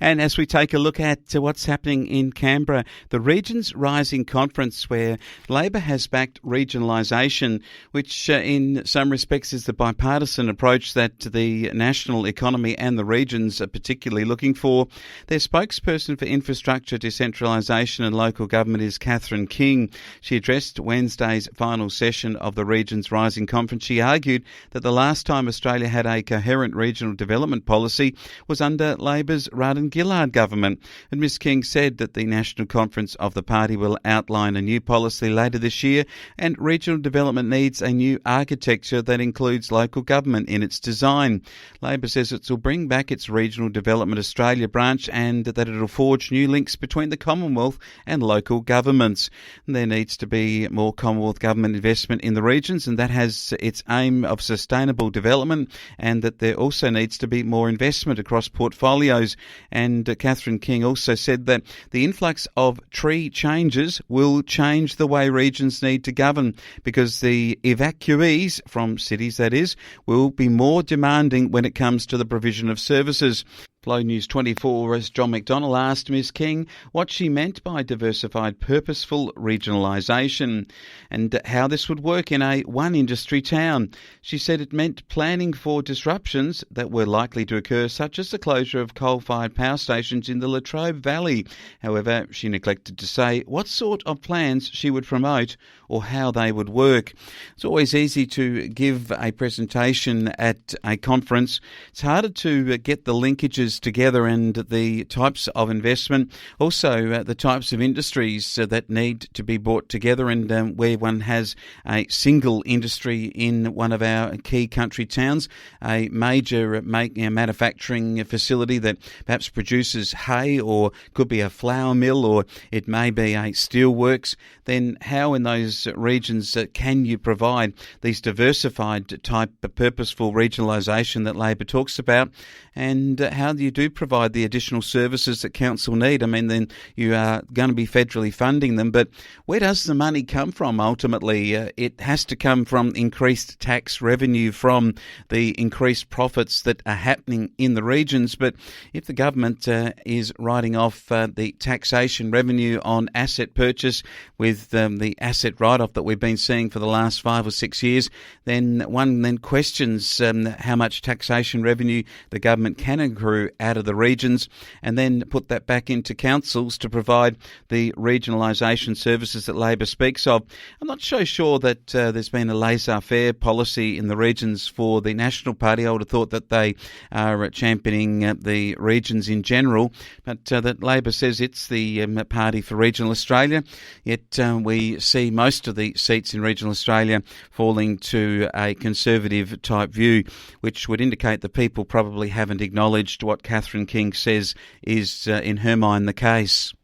And as we take a look at what's happening in Canberra, the Regions Rising Conference, where Labor has backed regionalisation, which in some respects is the bipartisan approach that the national economy and the regions are particularly looking for. Their spokesperson for infrastructure, decentralisation and local government is Catherine King. She addressed Wednesday's final session of the Regions Rising Conference. She argued that the last time Australia had a coherent regional development policy was under Labor's Rudd Gillard government, and Ms King said that the National Conference of the party will outline a new policy later this year, and regional development needs a new architecture that includes local government in its design. Labor says it will bring back its Regional Development Australia branch and that it will forge new links between the Commonwealth and local governments. And there needs to be more Commonwealth government investment in the regions, and that has its aim of sustainable development, and that there also needs to be more investment across portfolios. And Catherine King also said that the influx of tree changes will change the way regions need to govern, because the evacuees from cities, that is, will be more demanding when it comes to the provision of services. Flow News 24's John McDonnell asked Ms King what she meant by diversified purposeful regionalisation and how this would work in a one-industry town. She said it meant planning for disruptions that were likely to occur, such as the closure of coal-fired power stations in the Latrobe Valley. However, she neglected to say what sort of plans she would promote or how they would work. It's always easy to give a presentation at a conference. It's harder to get the linkages together and the types of investment, also the types of industries that need to be brought together, and where one has a single industry in one of our key country towns, a major manufacturing facility that perhaps produces hay, or could be a flour mill, or it may be a steelworks, then how in those regions can you provide these diversified type of purposeful regionalisation that Labor talks about, and how do you provide the additional services that council need? I mean, then you are going to be federally funding them, but where does the money come from ultimately? It has to come from increased tax revenue from the increased profits that are happening in the regions. But if the government is writing off the taxation revenue on asset purchase with the asset write-off that we've been seeing for the last 5 or 6 years, then one then questions how much taxation revenue the government can accrue out of the regions, and then put that back into councils to provide the regionalisation services that Labor speaks of. I'm not so sure that there's been a laissez-faire policy in the regions for the National Party. I would have thought that they are championing the regions in general, but that Labor says it's the party for regional Australia, yet we see most of the seats in regional Australia falling to a conservative type view, which would indicate the people probably haven't acknowledged what Catherine King says is, in her mind, the case.